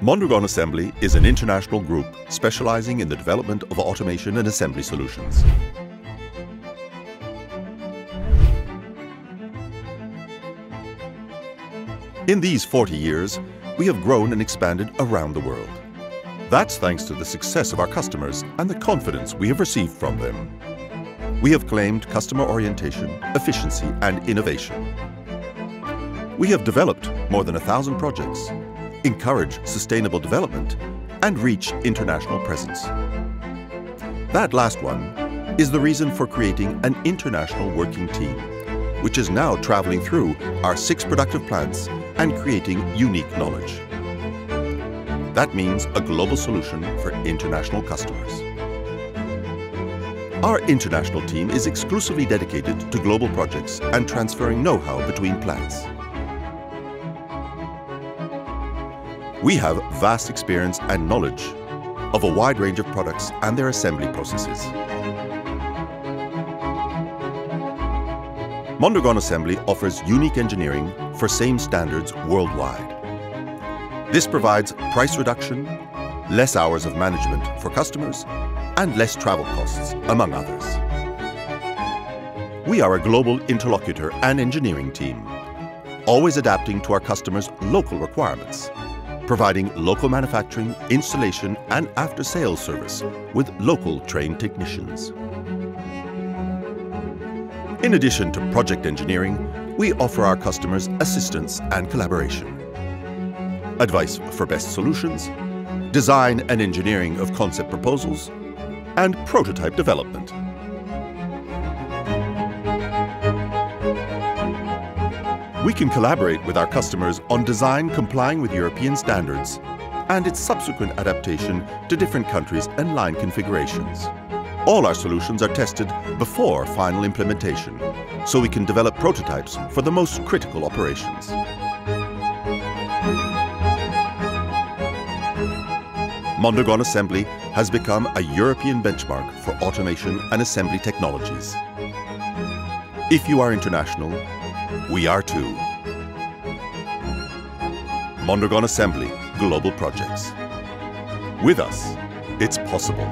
Mondragon Assembly is an international group specializing in the development of automation and assembly solutions. In these 40 years, we have grown and expanded around the world. That's thanks to the success of our customers and the confidence we have received from them. We have claimed customer orientation, efficiency and innovation. We have developed more than 1,000 projects, encouraged sustainable development and reached international presence. That last one is the reason for creating an international working team, which is now traveling through our 6 productive plants and creating unique knowledge. That means a global solution for international customers. Our international team is exclusively dedicated to global projects and transferring know-how between plants. We have vast experience and knowledge of a wide range of products and their assembly processes. Mondragon Assembly offers unique engineering for same standards worldwide. This provides price reduction, less hours of management for customers, and less travel costs, among others. We are a global interlocutor and engineering team, always adapting to our customers' local requirements, providing local manufacturing, installation, and after-sales service with local trained technicians. In addition to project engineering, we offer our customers assistance and collaboration, advice for best solutions, design and engineering of concept proposals, and prototype development. We can collaborate with our customers on design complying with European standards and its subsequent adaptation to different countries and line configurations. All our solutions are tested before final implementation, so we can develop prototypes for the most critical operations. Mondragon Assembly has become a European benchmark for automation and assembly technologies. If you are international, we are too. Mondragon Assembly Global Projects. With us, it's possible.